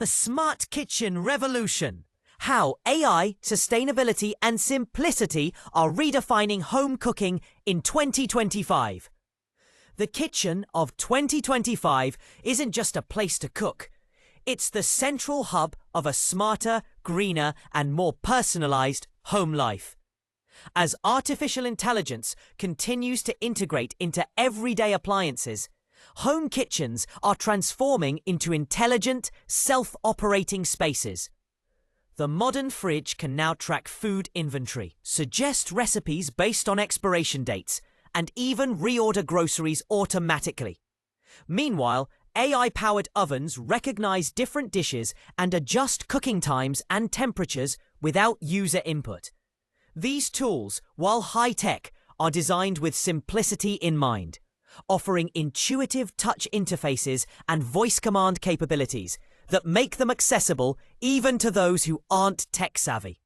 The Smart Kitchen Revolution. How AI, sustainability and simplicity are redefining home cooking in 2025. The kitchen of 2025 isn't just a place to cook. It's the central hub of a smarter, greener and more personalized home life. As artificial intelligence continues to integrate into everyday appliances, home kitchens are transforming into intelligent, self-operating spaces. The modern fridge can now track food inventory, suggest recipes based on expiration dates, and even reorder groceries automatically. Meanwhile, AI-powered ovens recognize different dishes and adjust cooking times and temperatures without user input. These tools, while high-tech, are designed with simplicity in mind, offering intuitive touch interfaces and voice command capabilities that make them accessible even to those who aren't tech-savvy.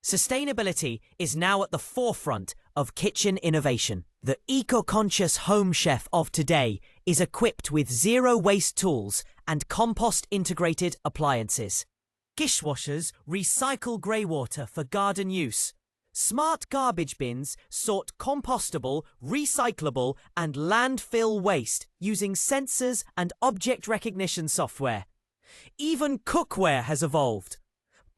Sustainability is now at the forefront of kitchen innovation. The eco-conscious home chef of today is equipped with zero-waste tools and compost-integrated appliances. Dishwashers recycle grey water for garden use. Smart garbage bins sort compostable, recyclable and landfill waste using sensors and object recognition software. Even cookware has evolved.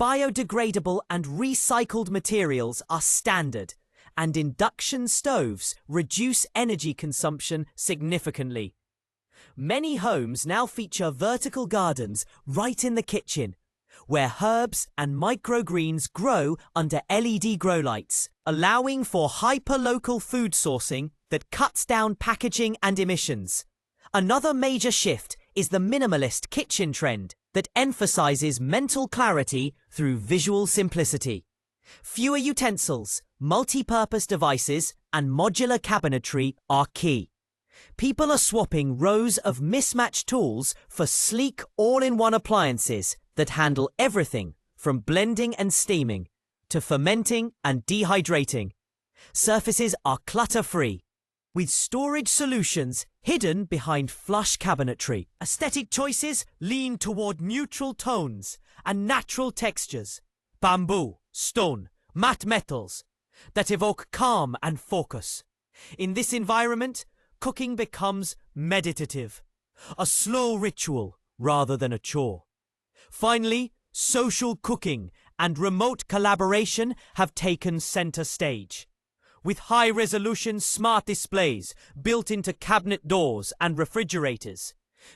Biodegradable and recycled materials are standard, and induction stoves reduce energy consumption significantly. Many homes now feature vertical gardens right in the kitchen, where herbs and microgreens grow under LED grow lights, allowing for hyper-local food sourcing that cuts down packaging and emissions. Another major shift is the minimalist kitchen trend that emphasizes mental clarity through visual simplicity. Fewer utensils, multi-purpose devices, and modular cabinetry are key. People are swapping rows of mismatched tools for sleek all-in-one appliances that handle everything from blending and steaming to fermenting and dehydrating. Surfaces are clutter-free, with storage solutions hidden behind flush cabinetry. Aesthetic choices lean toward neutral tones and natural textures, bamboo, stone, matte metals that evoke calm and focus. In this environment, cooking becomes meditative, a slow ritual rather than a chore. Finally, social cooking and remote collaboration have taken center stage. With high-resolution smart displays built into cabinet doors and refrigerators,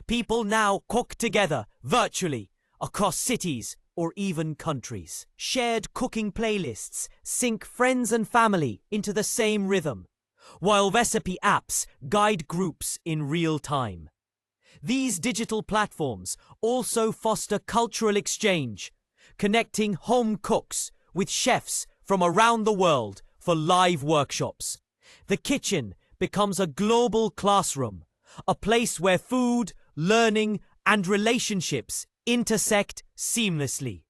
people now cook together virtually across cities or even countries. Shared cooking playlists sync friends and family into the same rhythm, while recipe apps guide groups in real time. These digital platforms also foster cultural exchange, connecting home cooks with chefs from around the world for live workshops. The kitchen becomes a global classroom, a place where food, learning, and relationships intersect seamlessly.